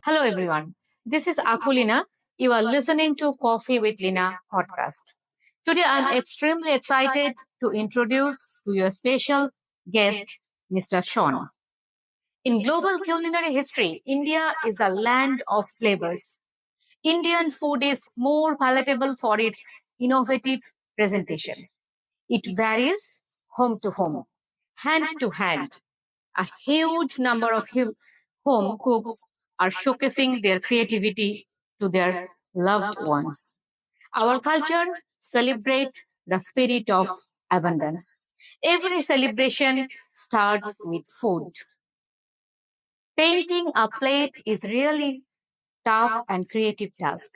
Hello, everyone. This is Akulina. You are listening to Coffee with Lina podcast. Today, I'm extremely excited to introduce to you a special guest, Mr. Shawn. In global culinary history, India is a land of flavors. Indian food is more palatable for its innovative presentation. It varies home to home, hand to hand. A huge number of home cooks are showcasing their creativity to their loved ones. Our culture celebrates the spirit of abundance. Every celebration starts with food. Painting a plate is really tough and creative task.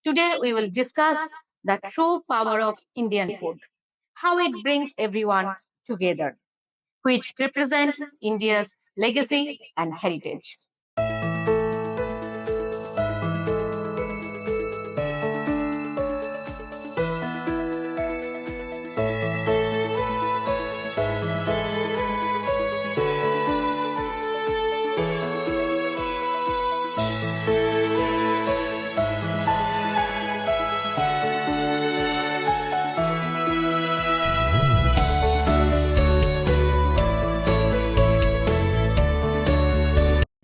Today we will discuss the true power of Indian food, how it brings everyone together, which represents India's legacy and heritage.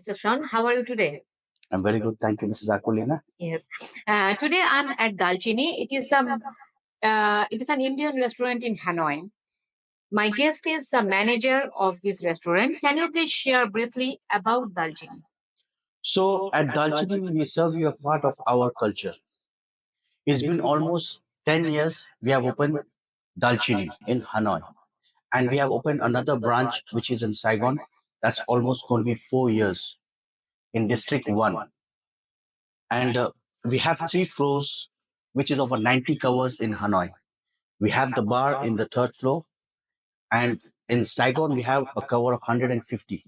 Mr. Shawn, how are you today? I'm very good. Thank you, Mrs. Akulina. Yes. Today I'm at Dalchini. It is an Indian restaurant in Hanoi. My guest is the manager of this restaurant. Can you please share briefly about Dalchini? So at Dalchini, we serve you a part of our culture. It's been almost 10 years we have opened Dalchini in Hanoi. And we have opened another branch which is in Saigon. That's almost going to be 4 years in District 1. And we have 3 floors, which is over 90 covers in Hanoi. We have the bar in the third floor. And in Saigon, we have a cover of 150,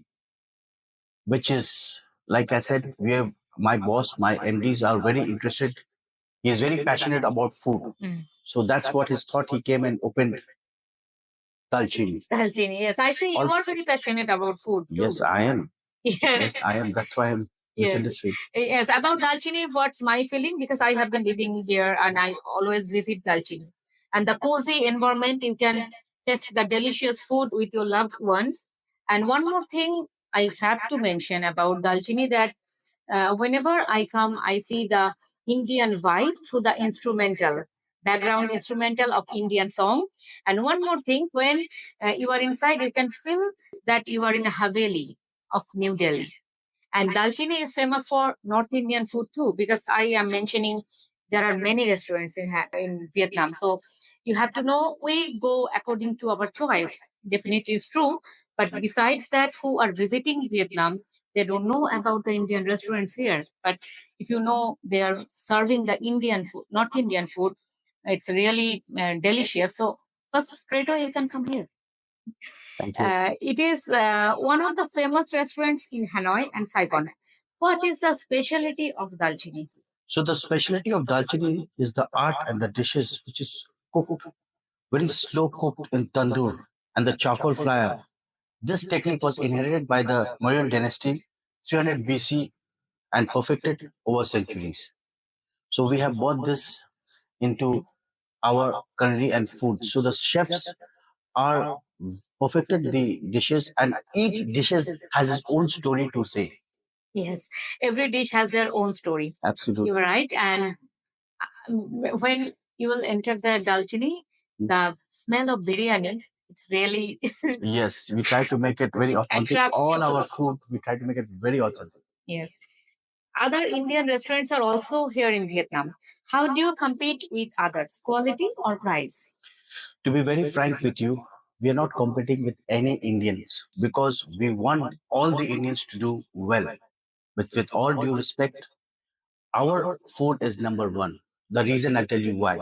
which is, like I said, we have my boss, my MDs are very interested. He is very passionate about food. So that's what his thought. He came and opened Dalchini. Dalchini, yes. I see you All- are very passionate about food. Too. Yes, I am. Yes. Yes, I am. That's why I'm in this Yes. industry. Yes, about Dalchini, what's my feeling? Because I have been living here and I always visit Dalchini. And the cozy environment, you can taste the delicious food with your loved ones. And one more thing I have to mention about Dalchini that whenever I come, I see the Indian vibe through the instrumental, background instrumental of Indian song. And one more thing, when you are inside, you can feel that you are in a Haveli of New Delhi. And Dalchini is famous for North Indian food too, because I am mentioning there are many restaurants in Vietnam. So you have to know we go according to our choice. Definitely is true. But besides that, who are visiting Vietnam, they don't know about the Indian restaurants here. But if you know they are serving the Indian food, North Indian food, it's really delicious. So first, straight away you can come here. Thank you. It is one of the famous restaurants in Hanoi and Saigon. What is the specialty of Dalchini? So the specialty of Dalchini is the art and the dishes, which is cooked, very slow cooked in tandoor and the charcoal fire. This technique was inherited by the Mauryan dynasty 300 BC and perfected over centuries. So we have brought this into our culinary and food. So the chefs are perfected the dishes, and each dishes has its own story to say. Yes, every dish has their own story. Absolutely. You're right. And when you will enter the Dalchini, the smell of biryani, it's really Yes, we try to make it very authentic. attracts All people. our food, we try to make it very authentic. Yes. Other Indian restaurants are also here in Vietnam. How do you compete with others? Quality or price? To be very frank with you, we are not competing with any Indians because we want all the Indians to do well. But with all due respect, our food is number one. The reason I tell you why.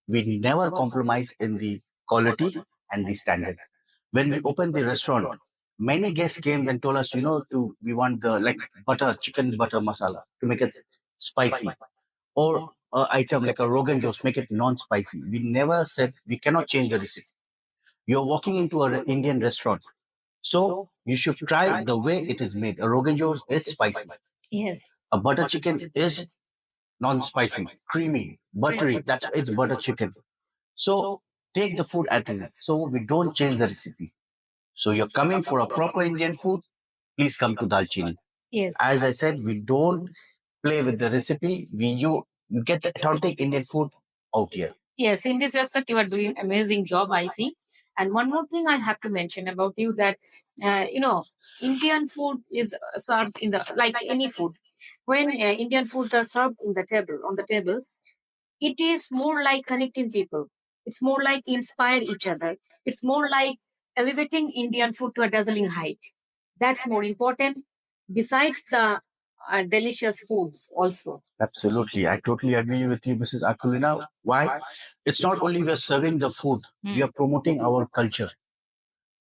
We never compromise in the quality and the standard. When we opened the restaurant, many guests came and told us, we want the like butter, chicken butter masala to make it spicy, or a item like a Rogan Josh, make it non-spicy. We never said we cannot change the recipe. You're walking into an Indian restaurant, so you should try the way it is made. A Rogan Josh, it's spicy. Yes. A butter chicken is non-spicy, creamy, buttery. That's it's butter chicken. So take the food at it. So we don't change the recipe. So you're coming for a proper Indian food, please come to Dalchini. Yes. As I said, we don't play with the recipe. You get the authentic Indian food out here. Yes, in this respect, you are doing amazing job, I see. And one more thing I have to mention about you that, Indian food is served in the like any food. When Indian foods are served in the table on the table, it is more like connecting people. It's more like inspire each other. It's more like elevating Indian food to a dazzling height. That's more important. Besides the delicious foods, also. Absolutely. I totally agree with you, Mrs. Akulina. Why? It's not only we're serving the food, we are promoting our culture.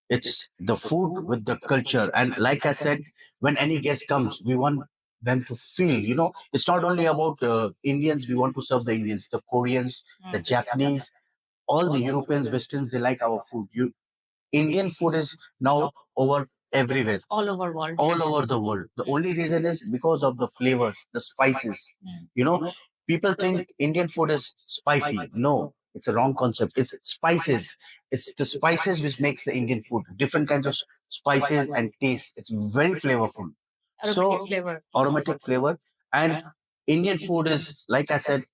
It's the food with the culture. And like I said, when any guest comes, we want them to feel, it's not only about Indians, we want to serve the Indians, the Koreans, the Japanese, all the Europeans, Westerns, they like our food. Indian food is now over everywhere, All over world. all over the world. The only reason is because of the flavors, the spices. You know, people think Indian food is spicy. No, it's a wrong concept. It's spices. It's the spices which makes the Indian food. Different kinds of spices and taste. It's very flavorful. Aromatic So flavor. aromatic flavor. And Indian food is, like I said,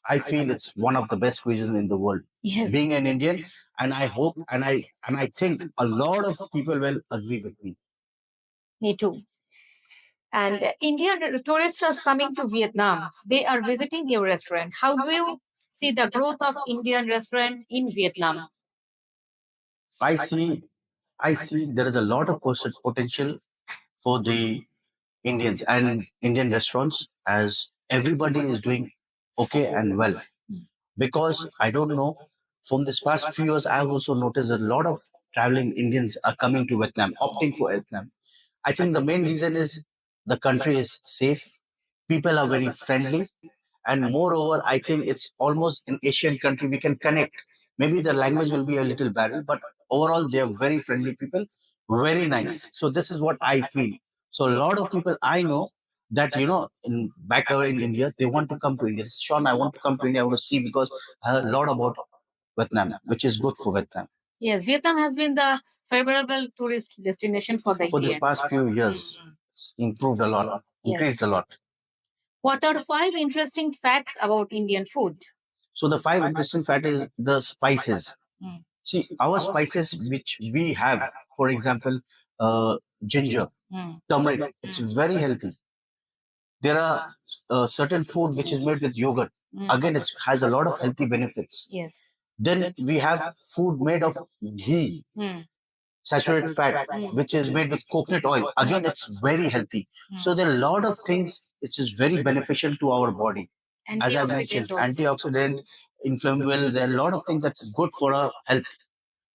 I feel it's one of the best cuisines in the world. Yes. Being an Indian, and I hope and I think a lot of people will agree with me. Me too. And Indian tourists are coming to Vietnam. They are visiting your restaurant. How do you see the growth of Indian restaurant in Vietnam? I see, I see there is a lot of potential for the Indians and Indian restaurants as everybody is doing okay and well. Because I don't know, from this past few years, I have also noticed a lot of traveling Indians are coming to Vietnam, opting for Vietnam. I think the main reason is the country is safe, people are very friendly, and moreover, I think it's almost an Asian country. We can connect. Maybe the language will be a little barren, but overall, they are very friendly people, very nice. So this is what I feel. So a lot of people I know that in back over in India, they want to come to India. Sean, I want to come to India. I want to see because I heard a lot about Vietnam, which is good for Vietnam. Yes, Vietnam has been the favorable tourist destination for the For this Indians. past few years, it's improved a lot, increased a lot. What are five interesting facts about Indian food? So the five interesting fact is the spices. Mm. See, our spices which we have, for example, ginger, Mm. turmeric, it's very healthy. There are certain food which is made with yogurt. Again, it has a lot of healthy benefits. Yes. Then we have food made of ghee, Mm. saturated fat, which is made with coconut oil. Again, it's very healthy. So there are a lot of things which is very beneficial to our body. As I mentioned, Antioxidant also. antioxidant, inflammable, there are a lot of things that is good for our health.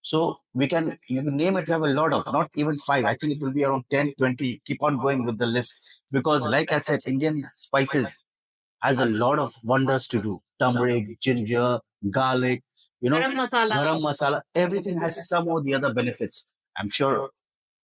So you can name it, we have a lot of, not even five. I think it will be around 10, 20. Keep on going with the list. Because like I said, Indian spices has a lot of wonders to do. Turmeric, ginger, garlic, Garam masala. garam masala, everything has some or the other benefits. I'm sure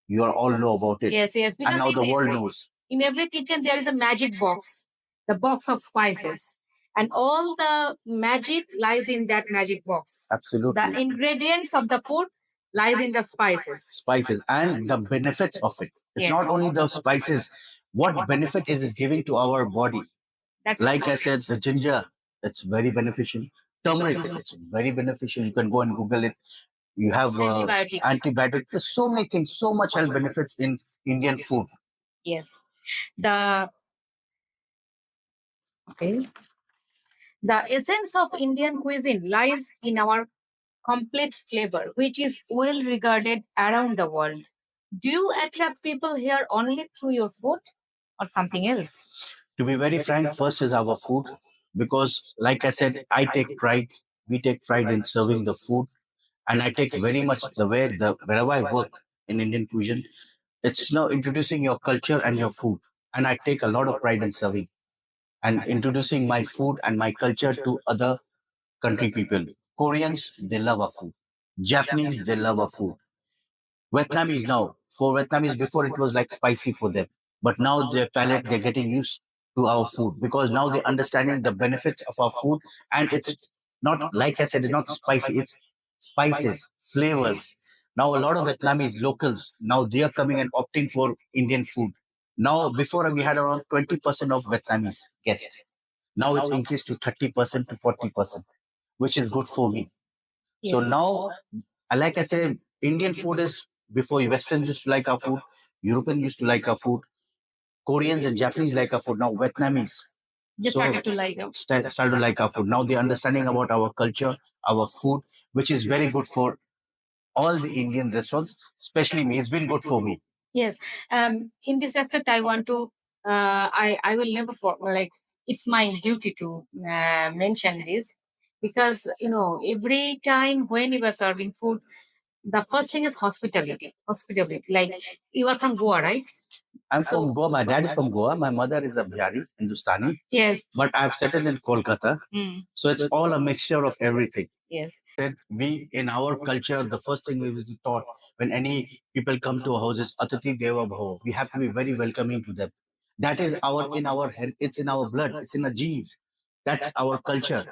you all know about it. Yes, yes. And Because now the world knows. in every kitchen there is a magic box, the box of spices, and all the magic lies in that magic box. Absolutely. The ingredients of the food lies in the spices. Spices and the benefits of it. It's Yes. not only the spices, what benefit it is giving to our body. That's Like I said, the ginger, it's very beneficial. Turmeric, it's very beneficial. You can go and Google it. You have Antibiotic. antibiotic. There's so many things, so much health benefits in Indian food. Yes. The okay. The essence of Indian cuisine lies in our complex flavor, which is well regarded around the world. Do you attract people here only through your food or something else? To be very frank, first is our food because, like I said, I take pride. We take pride in serving the food, and I take very much the way the wherever I work in Indian cuisine, it's now introducing your culture and your food, and I take a lot of pride in serving and introducing my food and my culture to other country people. Koreans, they love our food. Japanese, they love our food. Vietnamese now. For Vietnamese, before it was like spicy for them. but now their palate, they're getting used to our food because now they're understanding the benefits of our food. And it's not, like I said, it's not spicy, it's spices, flavors. Now a lot of Vietnamese locals, now they are coming and opting for Indian food. Now before we had around 20% of Vietnamese guests. Now it's increased to 30% to 40%, which is good for me. So Yes. now, like I said, Indian food is, before Westerns used to like our food, European used to like our food, Koreans and Japanese like our food. Now Vietnamese They started to like them. started to like our food. Now they're understanding about our culture, our food, which is very good for all the Indian restaurants, especially me. It's been good for me. Yes. In this respect, I want to. I will never for like. It's my duty to mention this because every time when you are serving food, the first thing is hospitality. Hospitality. Like you are from Goa, right? I'm from Goa. My dad is from Goa. My mother is a Bihari, Hindustani. Yes. But I've settled in Kolkata. So it's all a mixture of everything. Yes. Said we, in our culture, the first thing we was taught when any people come to our house is Atati Deva Bhava. We have to be very welcoming to them. That is it's in our blood, it's in our genes. That's our culture.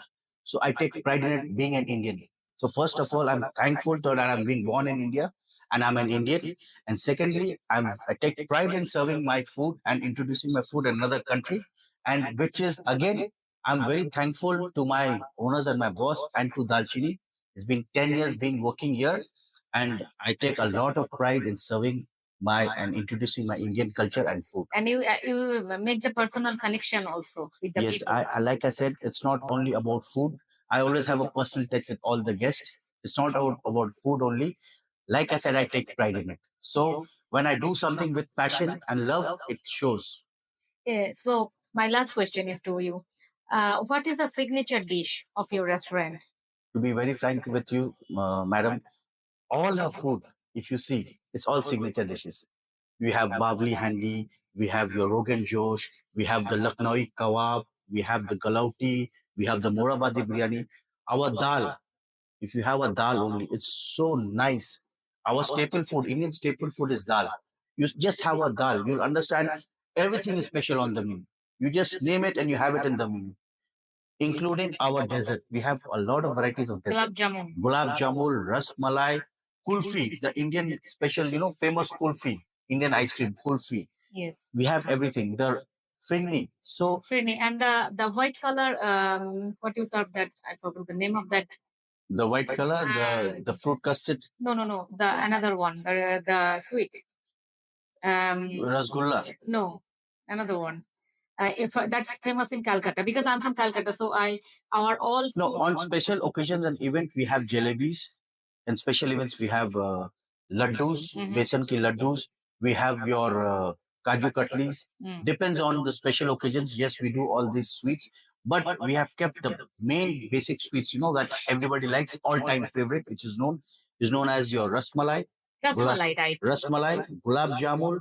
So I take pride in it being an Indian. So first of all, I'm thankful to that I'm being born in India and I'm an Indian. And secondly, I take pride in serving my food and introducing my food in another country. And which is again, I'm very thankful to my owners and my boss and to Dalchini. It's been 10 years been working here, and I take a lot of pride in serving my and introducing my Indian culture and food. And you make the personal connection also with the Yes, people. I like I said, it's not only about food. I always have a personal touch with all the guests. It's not about food only. Like I said, I take pride in it. So Yes. when I do something with passion and love, it shows. Yeah, so my last question is to you. What is a signature dish of your restaurant? To be very frank with you, madam, all our food, if you see, it's all signature dishes. We have Bavli Handi, we have your Rogan Josh, we have the Lucknowi Kebab, we have the Galauti, we have the Morabadi Biryani. Our dal, if you have a dal only, it's so nice. Our staple food, Indian staple food is dal. You just have a dal, you'll understand everything is special on the menu. You just name it and you have it in the menu, including our dessert. We have a lot of varieties of dessert. Gulab jamun. Gulab jamun, ras malai, kulfi, the Indian special, famous kulfi, Indian ice cream, kulfi. Yes. We have everything. The finni. So Firni. And the white color, what you serve that? I forgot the name of that. the white color, the fruit custard, No, no, no. The another one, the sweet. rasgulla. No, another one. If that's famous in Calcutta because I'm from Calcutta, so our all No, food. on special occasions and events, we have jalebis. And special events, we have laddus, besan ki laddus. We have your kaju katlis. Depends on the special occasions. Yes, we do all these sweets, but we have kept the main basic sweets. You know that everybody likes, all-time favorite, which is known as your rasmalai, Rasmalai, right? rasmalai, gulab jamun,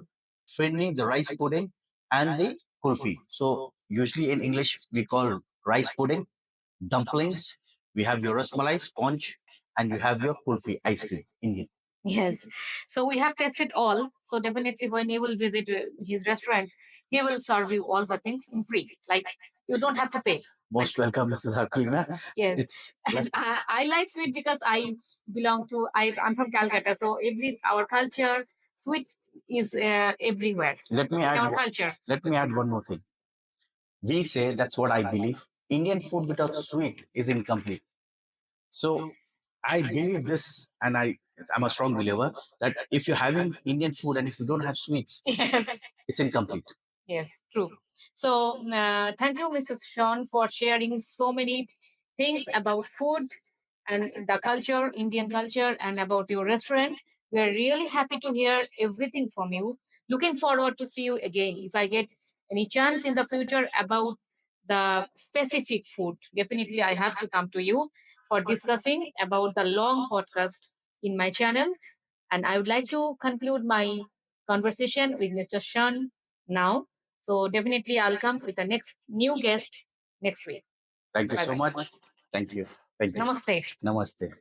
finni, the rice pudding, and the kulfi. So usually in English we call rice pudding, dumplings, we have your rasmalai, sponge, and you have your kulfi, ice cream, Indian. Yes. So we have tested all. So definitely when you will visit his restaurant, he will serve you all the things in free. Like you don't have to pay. Most welcome, Mrs. Haklina. Yes. It's And I like sweet because I'm from Calcutta. So our culture, sweet is everywhere. let me In add our one- culture. let me add one more thing. We say that's what I believe. Indian food without sweet is incomplete. So I believe this, and I'm a strong believer that if you're having Indian food and if you don't have sweets, Yes. it's incomplete. Yes, true. So, thank you, Mr. Shawn, for sharing so many things about food and the culture, Indian culture, and about your restaurant. We are really happy to hear everything from you. Looking forward to see you again. If I get any chance in the future about the specific food, definitely I have to come to you for discussing about the long podcast in my channel. And I would like to conclude my conversation with Mr. Shawn now. So definitely I'll come with the next new guest next week. Thank you so Bye-bye. much. Thank you. Thank you. Namaste. Namaste.